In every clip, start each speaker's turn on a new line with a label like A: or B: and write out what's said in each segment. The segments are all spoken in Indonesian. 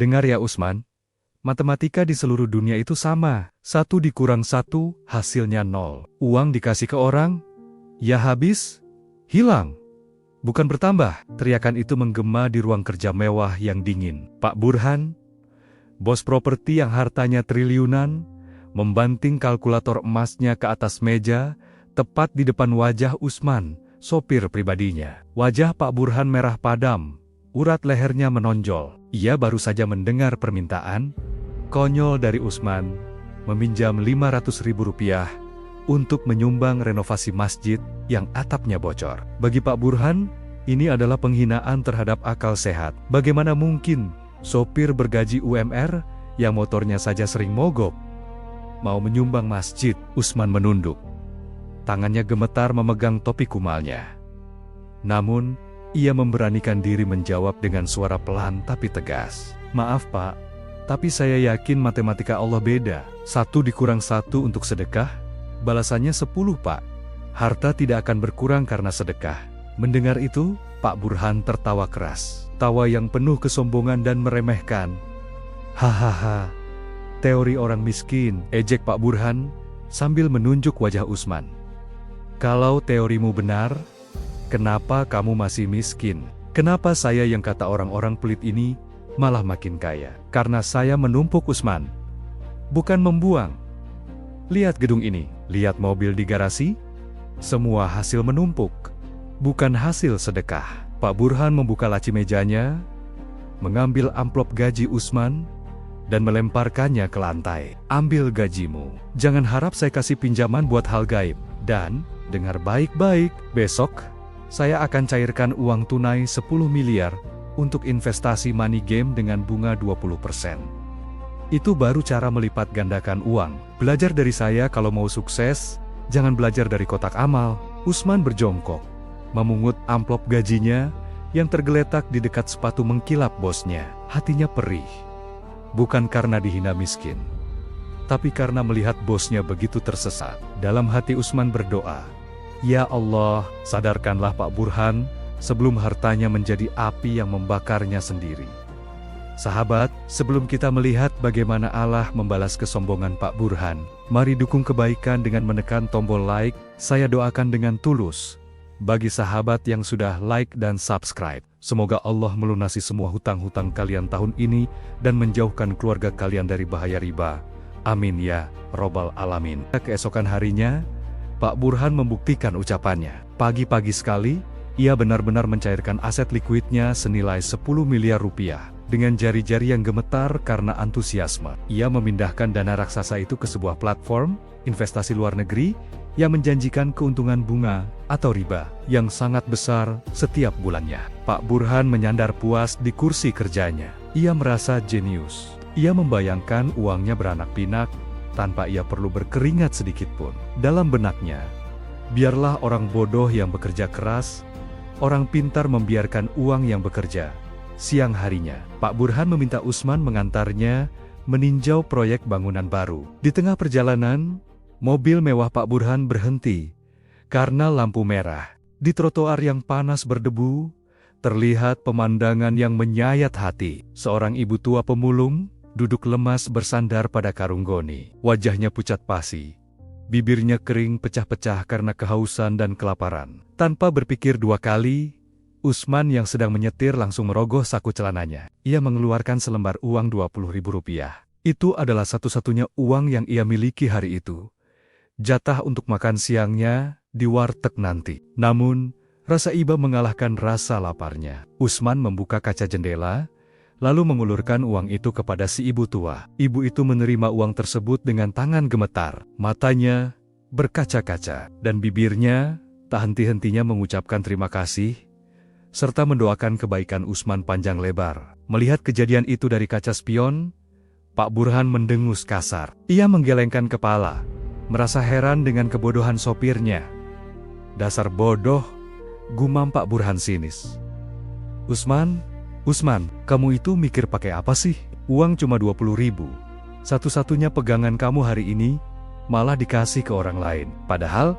A: Dengar ya Usman, matematika di seluruh dunia itu sama. 1 dikurang 1, hasilnya 0. Uang dikasih ke orang, ya habis, hilang. Bukan bertambah. Teriakan itu menggema di ruang kerja mewah yang dingin. Pak Burhan, bos properti yang hartanya triliunan, membanting kalkulator emasnya ke atas meja, tepat di depan wajah Usman, sopir pribadinya. Wajah Pak Burhan merah padam, urat lehernya menonjol. Ia baru saja mendengar permintaan konyol dari Usman, meminjam Rp500.000 untuk menyumbang renovasi masjid yang atapnya bocor. Bagi Pak Burhan, ini adalah penghinaan terhadap akal sehat. Bagaimana mungkin sopir bergaji UMR yang motornya saja sering mogok mau menyumbang masjid? Usman menunduk. Tangannya gemetar memegang topi kumalnya. Namun, ia memberanikan diri menjawab dengan suara pelan tapi tegas. Maaf Pak, tapi saya yakin matematika Allah beda. 1 dikurang 1 untuk sedekah, balasannya 10 Pak. Harta tidak akan berkurang karena sedekah. Mendengar itu, Pak Burhan tertawa keras. Tawa yang penuh kesombongan dan meremehkan. Hahaha, teori orang miskin, ejek Pak Burhan sambil menunjuk wajah Usman. Kalau teorimu benar, kenapa kamu masih miskin? Kenapa saya yang kata orang-orang pelit ini malah makin kaya? Karena saya menumpuk Usman, bukan membuang. Lihat gedung ini, lihat mobil di garasi, semua hasil menumpuk, bukan hasil sedekah. Pak Burhan membuka laci mejanya, mengambil amplop gaji Usman, dan melemparkannya ke lantai. Ambil gajimu. Jangan harap saya kasih pinjaman buat hal gaib. Dan, dengar baik-baik, besok, saya akan cairkan uang tunai 10 miliar untuk investasi money game dengan bunga 20%. Itu baru cara melipat gandakan uang. Belajar dari saya kalau mau sukses, jangan belajar dari kotak amal. Usman berjongkok, memungut amplop gajinya yang tergeletak di dekat sepatu mengkilap bosnya. Hatinya perih. Bukan karena dihina miskin, tapi karena melihat bosnya begitu tersesat. Dalam hati Usman berdoa, Ya Allah, sadarkanlah Pak Burhan sebelum hartanya menjadi api yang membakarnya sendiri. Sahabat, sebelum kita melihat bagaimana Allah membalas kesombongan Pak Burhan, mari dukung kebaikan dengan menekan tombol like. Saya doakan dengan tulus bagi sahabat yang sudah like dan subscribe. Semoga Allah melunasi semua hutang-hutang kalian tahun ini dan menjauhkan keluarga kalian dari bahaya riba. Amin ya Robbal Alamin. Keesokan harinya, Pak Burhan membuktikan ucapannya. Pagi-pagi sekali, ia benar-benar mencairkan aset likuidnya senilai 10 miliar rupiah. Dengan jari-jari yang gemetar karena antusiasme, ia memindahkan dana raksasa itu ke sebuah platform investasi luar negeri yang menjanjikan keuntungan bunga atau riba yang sangat besar setiap bulannya. Pak Burhan menyandar puas di kursi kerjanya. Ia merasa jenius. Ia membayangkan uangnya beranak pinak tanpa ia perlu berkeringat sedikit pun. Dalam benaknya, biarlah orang bodoh yang bekerja keras, orang pintar membiarkan uang yang bekerja. Siang harinya, Pak Burhan meminta Usman mengantarnya meninjau proyek bangunan baru. Di tengah perjalanan, mobil mewah Pak Burhan berhenti karena lampu merah. Di trotoar yang panas berdebu, terlihat pemandangan yang menyayat hati. Seorang ibu tua pemulung duduk lemas bersandar pada karung goni. Wajahnya pucat pasi, bibirnya kering pecah-pecah karena kehausan dan kelaparan. Tanpa berpikir 2 kali, Usman yang sedang menyetir langsung merogoh saku celananya. Ia mengeluarkan selembar uang Rp20.000. Itu adalah satu-satunya uang yang ia miliki hari itu. Jatah untuk makan siangnya di warteg nanti. Namun, rasa iba mengalahkan rasa laparnya. Usman membuka kaca jendela, lalu mengulurkan uang itu kepada si ibu tua. Ibu itu menerima uang tersebut dengan tangan gemetar. Matanya berkaca-kaca, dan bibirnya tak henti-hentinya mengucapkan terima kasih, serta mendoakan kebaikan Usman panjang lebar. Melihat kejadian itu dari kaca spion, Pak Burhan mendengus kasar. Ia menggelengkan kepala, merasa heran dengan kebodohan sopirnya. Dasar bodoh, gumam Pak Burhan sinis. Usman, kamu itu mikir pakai apa sih? Uang cuma 20.000. Satu-satunya pegangan kamu hari ini, malah dikasih ke orang lain. Padahal,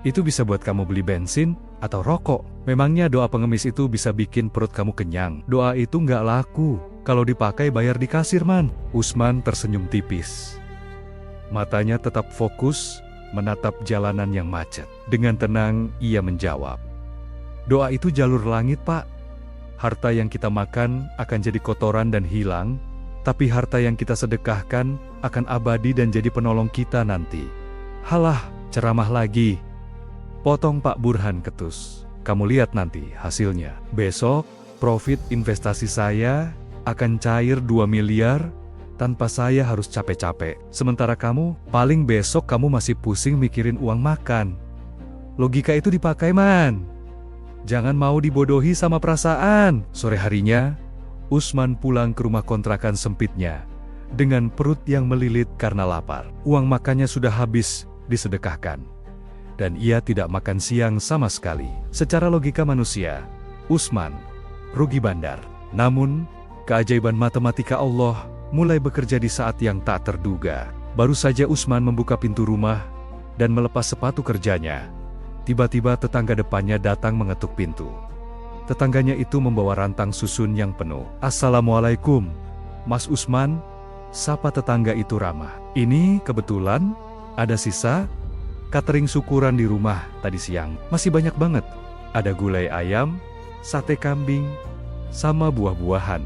A: itu bisa buat kamu beli bensin atau rokok. Memangnya doa pengemis itu bisa bikin perut kamu kenyang? Doa itu nggak laku. Kalau dipakai bayar di kasir, Man. Usman tersenyum tipis. Matanya tetap fokus menatap jalanan yang macet. Dengan tenang, ia menjawab. Doa itu jalur langit, Pak. Harta yang kita makan akan jadi kotoran dan hilang, tapi harta yang kita sedekahkan akan abadi dan jadi penolong kita nanti. Halah, ceramah lagi. Potong Pak Burhan ketus. Kamu lihat nanti hasilnya. Besok, profit investasi saya akan cair 2 miliar tanpa saya harus capek-capek. Sementara kamu, paling besok kamu masih pusing mikirin uang makan. Logika itu dipakai, Man. Jangan mau dibodohi sama perasaan. Sore harinya, Usman pulang ke rumah kontrakan sempitnya dengan perut yang melilit karena lapar. Uang makannya sudah habis disedekahkan, dan ia tidak makan siang sama sekali. Secara logika manusia, Usman rugi bandar. Namun, keajaiban matematika Allah mulai bekerja di saat yang tak terduga. Baru saja Usman membuka pintu rumah dan melepas sepatu kerjanya, tiba-tiba tetangga depannya datang mengetuk pintu. Tetangganya itu membawa rantang susun yang penuh. Assalamualaikum, Mas Usman, sapa tetangga itu ramah. Ini kebetulan ada sisa catering syukuran di rumah tadi siang. Masih banyak banget. Ada gulai ayam, sate kambing, sama buah-buahan.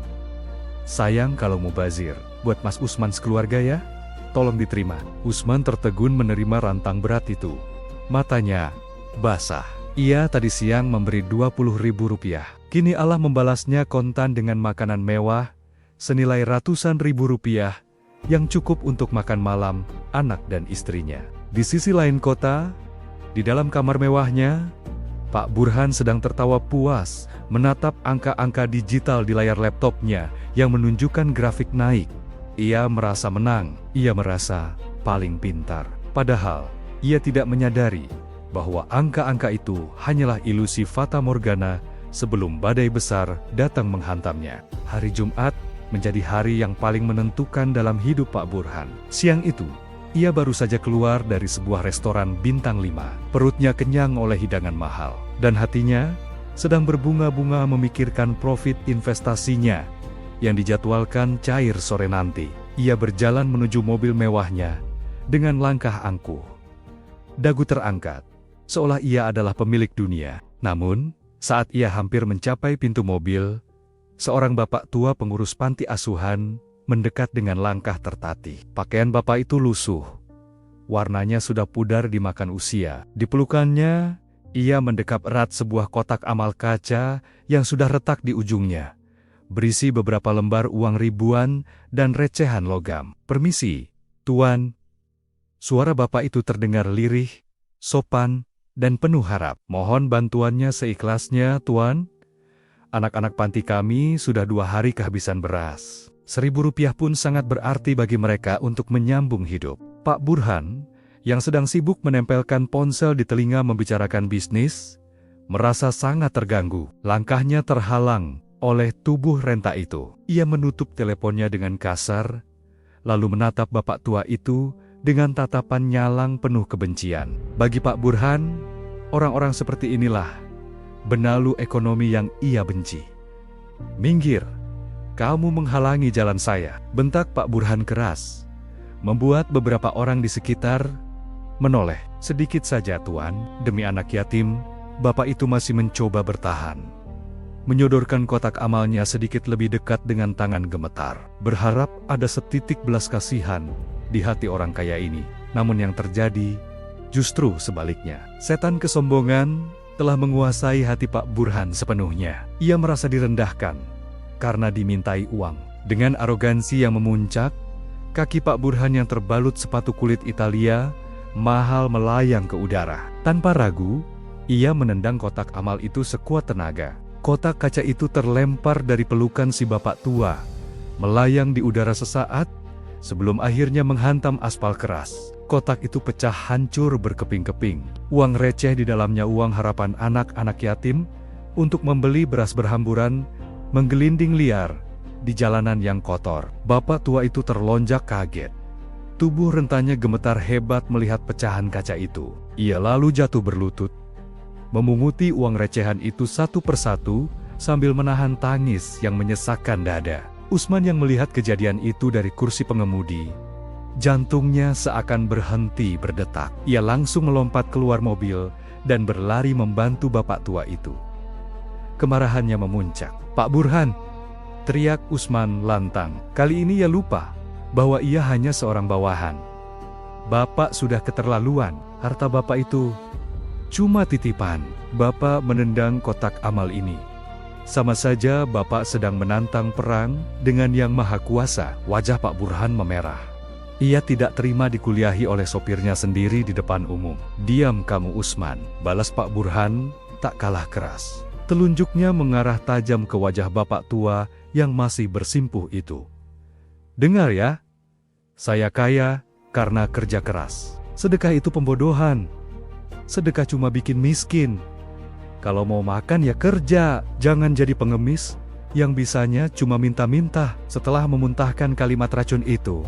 A: Sayang kalau mubazir, buat Mas Usman sekeluarga ya. Tolong diterima. Usman tertegun menerima rantang berat itu. Matanya basah. Ia tadi siang memberi Rp20.000. Kini Allah membalasnya kontan dengan makanan mewah senilai ratusan ribu rupiah yang cukup untuk makan malam anak dan istrinya. Di sisi lain kota, di dalam kamar mewahnya, Pak Burhan sedang tertawa puas menatap angka-angka digital di layar laptopnya yang menunjukkan grafik naik. Ia merasa menang, ia merasa paling pintar. Padahal, ia tidak menyadari bahwa angka-angka itu hanyalah ilusi fata morgana sebelum badai besar datang menghantamnya. Hari Jumat menjadi hari yang paling menentukan dalam hidup Pak Burhan. Siang itu, ia baru saja keluar dari sebuah restoran bintang 5. Perutnya kenyang oleh hidangan mahal, dan hatinya sedang berbunga-bunga memikirkan profit investasinya yang dijadwalkan cair sore nanti. Ia berjalan menuju mobil mewahnya dengan langkah angkuh. Dagu terangkat, seolah ia adalah pemilik dunia. Namun, saat ia hampir mencapai pintu mobil, seorang bapak tua pengurus panti asuhan mendekat dengan langkah tertatih. Pakaian bapak itu lusuh. Warnanya sudah pudar dimakan usia. Di pelukannya, ia mendekap erat sebuah kotak amal kaca yang sudah retak di ujungnya, berisi beberapa lembar uang ribuan dan recehan logam. "Permisi, Tuan." Suara bapak itu terdengar lirih, sopan, dan penuh harap. "Mohon bantuannya seikhlasnya, Tuan. Anak-anak panti kami sudah 2 hari kehabisan beras. Rp1.000 pun sangat berarti bagi mereka untuk menyambung hidup." Pak Burhan, yang sedang sibuk menempelkan ponsel di telinga membicarakan bisnis, merasa sangat terganggu. Langkahnya terhalang oleh tubuh renta itu. Ia menutup teleponnya dengan kasar, lalu menatap bapak tua itu dengan tatapan nyalang penuh kebencian. Bagi Pak Burhan, orang-orang seperti inilah benalu ekonomi yang ia benci. "Minggir, kamu menghalangi jalan saya," bentak Pak Burhan keras, membuat beberapa orang di sekitar menoleh. "Sedikit saja, Tuan, demi anak yatim." Bapak itu masih mencoba bertahan, menyodorkan kotak amalnya sedikit lebih dekat dengan tangan gemetar, berharap ada setitik belas kasihan di hati orang kaya ini. Namun yang terjadi justru sebaliknya. Setan kesombongan telah menguasai hati Pak Burhan sepenuhnya. Ia merasa direndahkan karena dimintai uang. Dengan arogansi yang memuncak, kaki Pak Burhan yang terbalut sepatu kulit Italia mahal melayang ke udara. Tanpa ragu, ia menendang kotak amal itu sekuat tenaga. Kotak kaca itu terlempar dari pelukan si bapak tua, melayang di udara sesaat, sebelum akhirnya menghantam aspal keras. Kotak itu pecah hancur berkeping-keping. Uang receh di dalamnya uang harapan anak-anak yatim untuk membeli beras berhamburan, menggelinding liar di jalanan yang kotor. Bapak tua itu terlonjak kaget. Tubuh rentanya gemetar hebat melihat pecahan kaca itu. Ia lalu jatuh berlutut, memunguti uang recehan itu satu persatu sambil menahan tangis yang menyesakkan dada. Usman yang melihat kejadian itu dari kursi pengemudi, jantungnya seakan berhenti berdetak. Ia langsung melompat keluar mobil dan berlari membantu bapak tua itu. Kemarahannya memuncak. "Pak Burhan!" teriak Usman lantang. Kali ini ia lupa bahwa ia hanya seorang bawahan. Bapak sudah keterlaluan. Harta bapak itu cuma titipan. Bapak menendang kotak amal ini. Sama saja Bapak sedang menantang perang dengan Yang Maha Kuasa. Wajah Pak Burhan memerah. Ia tidak terima dikuliahi oleh sopirnya sendiri di depan umum. "Diam kamu Usman," balas Pak Burhan tak kalah keras. Telunjuknya mengarah tajam ke wajah bapak tua yang masih bersimpuh itu. "Dengar ya, saya kaya karena kerja keras. Sedekah itu pembodohan. Sedekah cuma bikin miskin. Kalau mau makan ya kerja, jangan jadi pengemis yang bisanya cuma minta-minta." Setelah memuntahkan kalimat racun itu,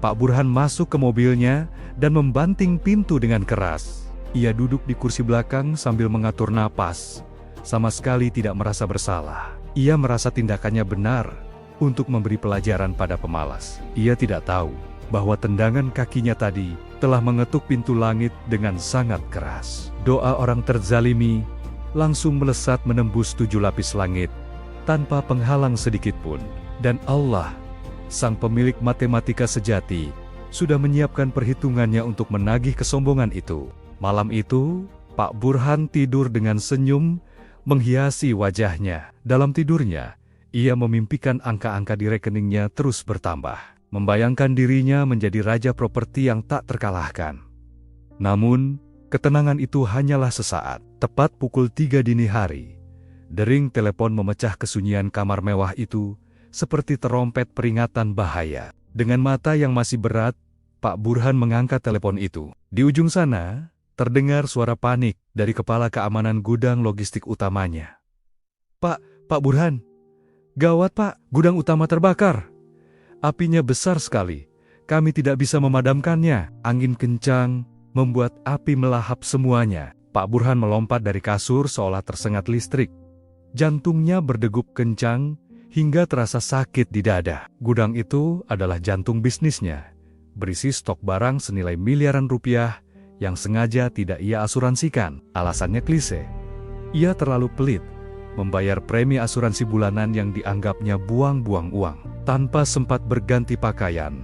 A: Pak Burhan masuk ke mobilnya dan membanting pintu dengan keras. Ia duduk di kursi belakang sambil mengatur napas, sama sekali tidak merasa bersalah. Ia merasa tindakannya benar untuk memberi pelajaran pada pemalas. Ia tidak tahu bahwa tendangan kakinya tadi telah mengetuk pintu langit dengan sangat keras. Doa orang terzalimi langsung melesat menembus 7 lapis langit, tanpa penghalang sedikitpun. Dan Allah, sang pemilik matematika sejati, sudah menyiapkan perhitungannya untuk menagih kesombongan itu. Malam itu, Pak Burhan tidur dengan senyum menghiasi wajahnya. Dalam tidurnya, ia memimpikan angka-angka di rekeningnya terus bertambah, membayangkan dirinya menjadi raja properti yang tak terkalahkan. Namun, ketenangan itu hanyalah sesaat. Tepat pukul 3 dini hari, dering telepon memecah kesunyian kamar mewah itu seperti terompet peringatan bahaya. Dengan mata yang masih berat, Pak Burhan mengangkat telepon itu. Di ujung sana, terdengar suara panik dari kepala keamanan gudang logistik utamanya. Pak Burhan, gawat Pak, gudang utama terbakar. Apinya besar sekali, kami tidak bisa memadamkannya. Angin kencang membuat api melahap semuanya. Pak Burhan melompat dari kasur seolah tersengat listrik. Jantungnya berdegup kencang hingga terasa sakit di dada. Gudang itu adalah jantung bisnisnya, berisi stok barang senilai miliaran rupiah yang sengaja tidak ia asuransikan. Alasannya klise. Ia terlalu pelit membayar premi asuransi bulanan yang dianggapnya buang-buang uang. Tanpa sempat berganti pakaian,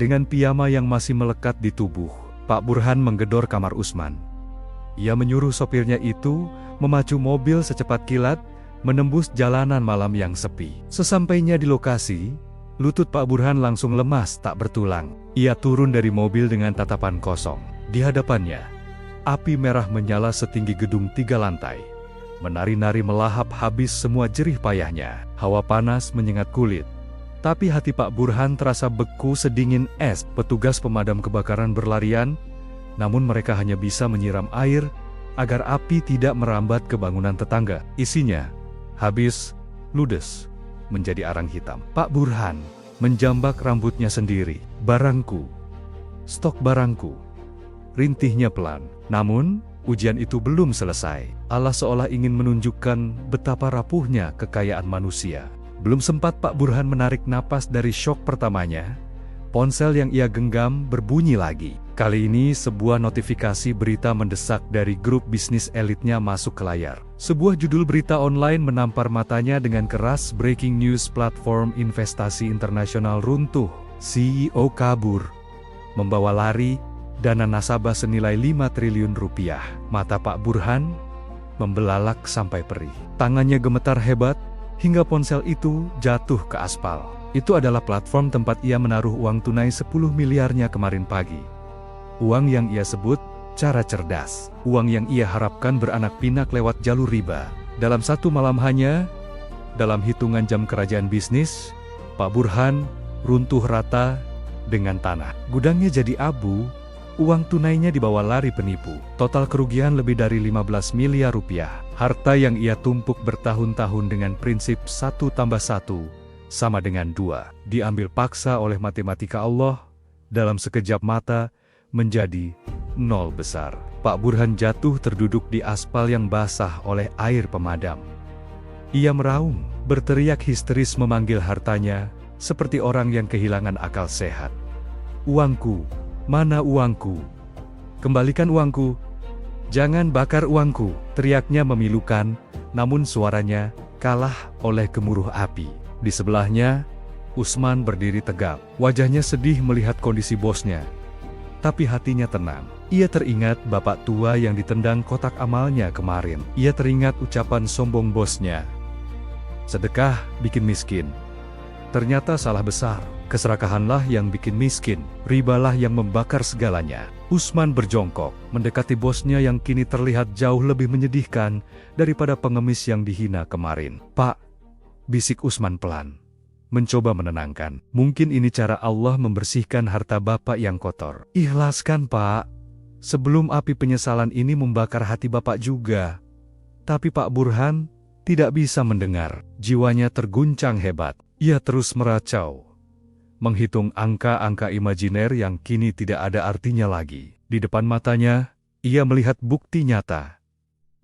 A: dengan piyama yang masih melekat di tubuh, Pak Burhan menggedor kamar Usman. Ia menyuruh sopirnya itu memacu mobil secepat kilat, menembus jalanan malam yang sepi. Sesampainya di lokasi, lutut Pak Burhan langsung lemas tak bertulang. Ia turun dari mobil dengan tatapan kosong. Di hadapannya, api merah menyala setinggi gedung 3 lantai. Menari-nari melahap habis semua jerih payahnya. Hawa panas menyengat kulit. Tapi hati Pak Burhan terasa beku sedingin es. Petugas pemadam kebakaran berlarian, namun mereka hanya bisa menyiram air agar api tidak merambat ke bangunan tetangga. Isinya habis, ludes, menjadi arang hitam. Pak Burhan menjambak rambutnya sendiri. "Barangku, stok barangku," rintihnya pelan. Namun, ujian itu belum selesai. Allah seolah ingin menunjukkan betapa rapuhnya kekayaan manusia. Belum sempat Pak Burhan menarik napas dari syok pertamanya, ponsel yang ia genggam berbunyi lagi. Kali ini sebuah notifikasi berita mendesak dari grup bisnis elitnya masuk ke layar. Sebuah judul berita online menampar matanya dengan keras. Breaking news, platform investasi internasional runtuh. CEO kabur, membawa lari dana nasabah senilai 5 triliun rupiah. Mata Pak Burhan membelalak sampai perih. Tangannya gemetar hebat hingga ponsel itu jatuh ke aspal. Itu adalah platform tempat ia menaruh uang tunai 10 miliarnya kemarin pagi. Uang yang ia sebut cara cerdas. Uang yang ia harapkan beranak pinak lewat jalur riba. Dalam satu malam hanya, dalam hitungan jam kerajaan bisnis, Pak Burhan runtuh rata dengan tanah. Gudangnya jadi abu, uang tunainya dibawa lari penipu. Total kerugian lebih dari 15 miliar rupiah. Harta yang ia tumpuk bertahun-tahun dengan prinsip 1 tambah 1 sama dengan 2. Diambil paksa oleh matematika Allah, dalam sekejap mata menjadi 0 besar. Pak Burhan jatuh terduduk di aspal yang basah oleh air pemadam. Ia meraung, berteriak histeris memanggil hartanya, seperti orang yang kehilangan akal sehat. "Uangku, mana uangku? Kembalikan uangku! Jangan bakar uangku!" Teriaknya memilukan, namun suaranya kalah oleh gemuruh api. Di sebelahnya, Usman berdiri tegap. Wajahnya sedih melihat kondisi bosnya. Tapi hatinya tenang. Ia teringat bapak tua yang ditendang kotak amalnya kemarin. Ia teringat ucapan sombong bosnya. "Sedekah bikin miskin." Ternyata salah besar. Keserakahanlah yang bikin miskin, ribalah yang membakar segalanya. Usman berjongkok, mendekati bosnya yang kini terlihat jauh lebih menyedihkan daripada pengemis yang dihina kemarin. "Pak," bisik Usman pelan, mencoba menenangkan. "Mungkin ini cara Allah membersihkan harta Bapak yang kotor. Ikhlaskan, Pak. Sebelum api penyesalan ini membakar hati Bapak juga." Tapi Pak Burhan tidak bisa mendengar. Jiwanya terguncang hebat. Ia terus meracau, menghitung angka-angka imajiner yang kini tidak ada artinya lagi. Di depan matanya, ia melihat bukti nyata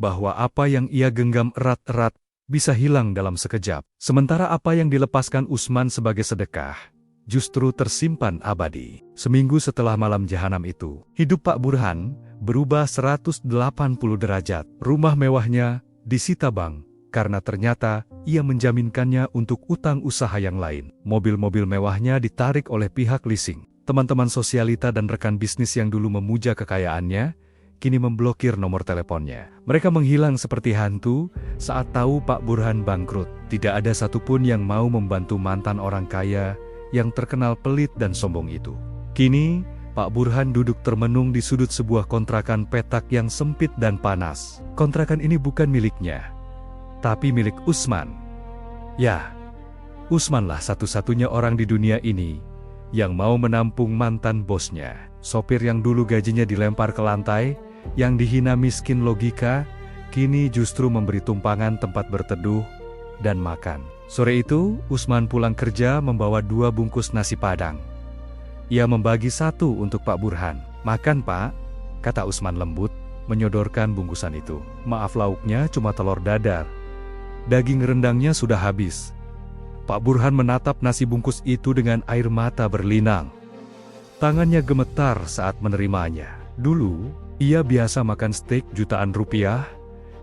A: bahwa apa yang ia genggam erat-erat bisa hilang dalam sekejap. Sementara apa yang dilepaskan Usman sebagai sedekah justru tersimpan abadi. Seminggu setelah malam jahanam itu, hidup Pak Burhan berubah 180 derajat. Rumah mewahnya disita bank, karena ternyata ia menjaminkannya untuk utang usaha yang lain. Mobil-mobil mewahnya ditarik oleh pihak leasing. Teman-teman sosialita dan rekan bisnis yang dulu memuja kekayaannya, kini memblokir nomor teleponnya. Mereka menghilang seperti hantu saat tahu Pak Burhan bangkrut. Tidak ada satupun yang mau membantu mantan orang kaya yang terkenal pelit dan sombong itu. Kini, Pak Burhan duduk termenung di sudut sebuah kontrakan petak yang sempit dan panas. Kontrakan ini bukan miliknya, tapi milik Usman. Ya, Usmanlah satu-satunya orang di dunia ini yang mau menampung mantan bosnya. Sopir yang dulu gajinya dilempar ke lantai, yang dihina miskin logika, kini justru memberi tumpangan tempat berteduh dan makan. Sore itu, Usman pulang kerja membawa 2 bungkus nasi Padang. Ia membagi 1 untuk Pak Burhan. "Makan, Pak," kata Usman lembut, menyodorkan bungkusan itu. "Maaf, lauknya cuma telur dadar. Daging rendangnya sudah habis." Pak Burhan menatap nasi bungkus itu dengan air mata berlinang. Tangannya gemetar saat menerimanya. Dulu, ia biasa makan steak jutaan rupiah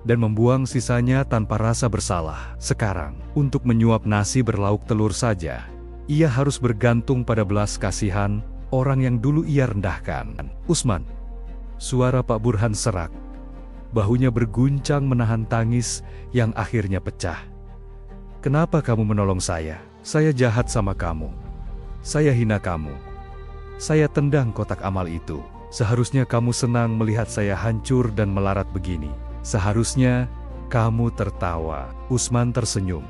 A: dan membuang sisanya tanpa rasa bersalah. Sekarang, untuk menyuap nasi berlauk telur saja, ia harus bergantung pada belas kasihan orang yang dulu ia rendahkan. "Usman," suara Pak Burhan serak. Bahunya berguncang menahan tangis yang akhirnya pecah. "Kenapa kamu menolong saya? Saya jahat sama kamu. Saya hina kamu. Saya tendang kotak amal itu. Seharusnya kamu senang melihat saya hancur dan melarat begini. Seharusnya kamu tertawa." Usman tersenyum.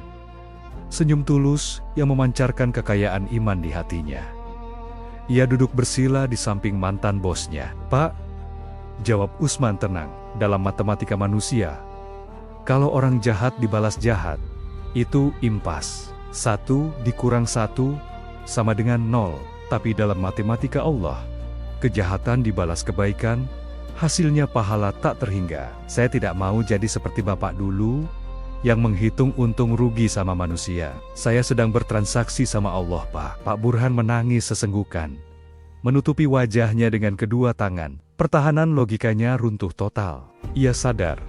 A: Senyum tulus yang memancarkan kekayaan iman di hatinya. Ia duduk bersila di samping mantan bosnya. "Pak," jawab Usman tenang, "dalam matematika manusia, kalau orang jahat dibalas jahat, itu impas. 1 dikurang 1 sama dengan 0. Tapi dalam matematika Allah, kejahatan dibalas kebaikan, hasilnya pahala tak terhingga. Saya tidak mau jadi seperti Bapak dulu, yang menghitung untung rugi sama manusia. Saya sedang bertransaksi sama Allah, Pak." Pak Burhan menangis sesenggukan, menutupi wajahnya dengan kedua tangan. Pertahanan logikanya runtuh total. Ia sadar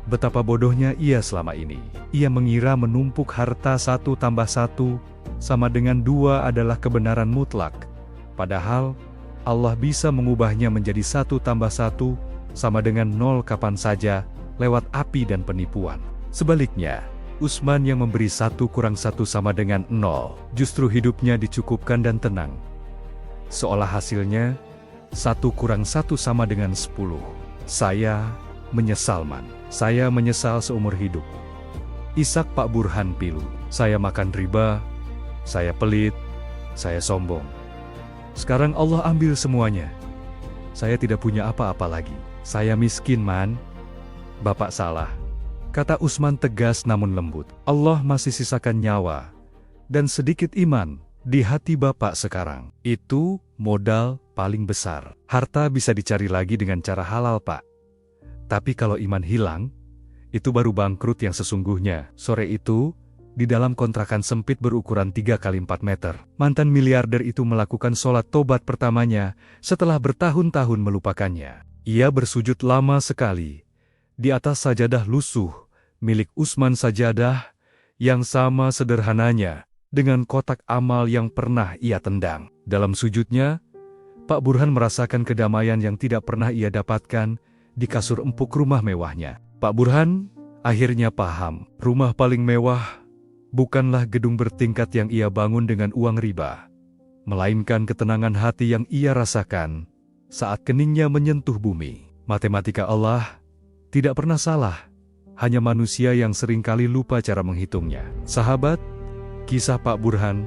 A: betapa bodohnya ia selama ini. Ia mengira menumpuk harta 1 tambah 1 sama dengan 2 adalah kebenaran mutlak. Padahal, Allah bisa mengubahnya menjadi 1 tambah 1 sama dengan 0 kapan saja, lewat api dan penipuan. Sebaliknya, Usman yang memberi 1 kurang 1 sama dengan 0, justru hidupnya dicukupkan dan tenang. Seolah hasilnya, 1 kurang 1 sama dengan 10. "Saya menyesal, Man. Saya menyesal seumur hidup." Isak Pak Burhan pilu. "Saya makan riba, saya pelit, saya sombong. Sekarang Allah ambil semuanya. Saya tidak punya apa-apa lagi. Saya miskin, Man." "Bapak salah," kata Usman tegas namun lembut. "Allah masih sisakan nyawa dan sedikit iman di hati Bapak sekarang. Itu modal paling besar. Harta bisa dicari lagi dengan cara halal, Pak. Tapi kalau iman hilang, itu baru bangkrut yang sesungguhnya." Sore itu, di dalam kontrakan sempit berukuran 3 kali 4 meter. Mantan miliarder itu melakukan sholat tobat pertamanya setelah bertahun-tahun melupakannya. Ia bersujud lama sekali di atas sajadah lusuh milik Usman Sajadah yang sama sederhananya dengan kotak amal yang pernah ia tendang. Dalam sujudnya, Pak Burhan merasakan kedamaian yang tidak pernah ia dapatkan di kasur empuk rumah mewahnya. Pak Burhan akhirnya paham, rumah paling mewah bukanlah gedung bertingkat yang ia bangun dengan uang riba, melainkan ketenangan hati yang ia rasakan saat keningnya menyentuh bumi. Matematika Allah tidak pernah salah, hanya manusia yang seringkali lupa cara menghitungnya. Sahabat, kisah Pak Burhan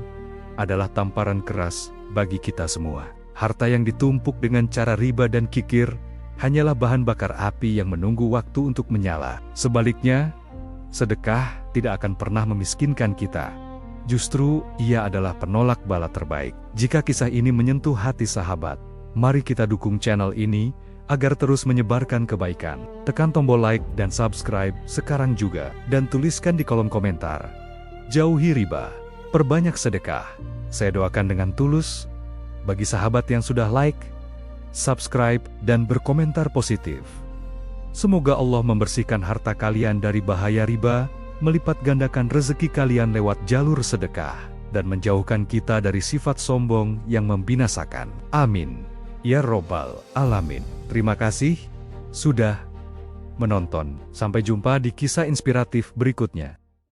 A: adalah tamparan keras bagi kita semua. Harta yang ditumpuk dengan cara riba dan kikir hanyalah bahan bakar api yang menunggu waktu untuk menyala. Sebaliknya, sedekah tidak akan pernah memiskinkan kita. Justru, ia adalah penolak bala terbaik. Jika kisah ini menyentuh hati sahabat, mari kita dukung channel ini agar terus menyebarkan kebaikan. Tekan tombol like dan subscribe sekarang juga. Dan tuliskan di kolom komentar, jauhi riba, perbanyak sedekah. Saya doakan dengan tulus bagi sahabat yang sudah like, subscribe, dan berkomentar positif. Semoga Allah membersihkan harta kalian dari bahaya riba, melipat gandakan rezeki kalian lewat jalur sedekah, dan menjauhkan kita dari sifat sombong yang membinasakan. Amin. Ya Robbal Alamin. Terima kasih sudah menonton. Sampai jumpa di kisah inspiratif berikutnya.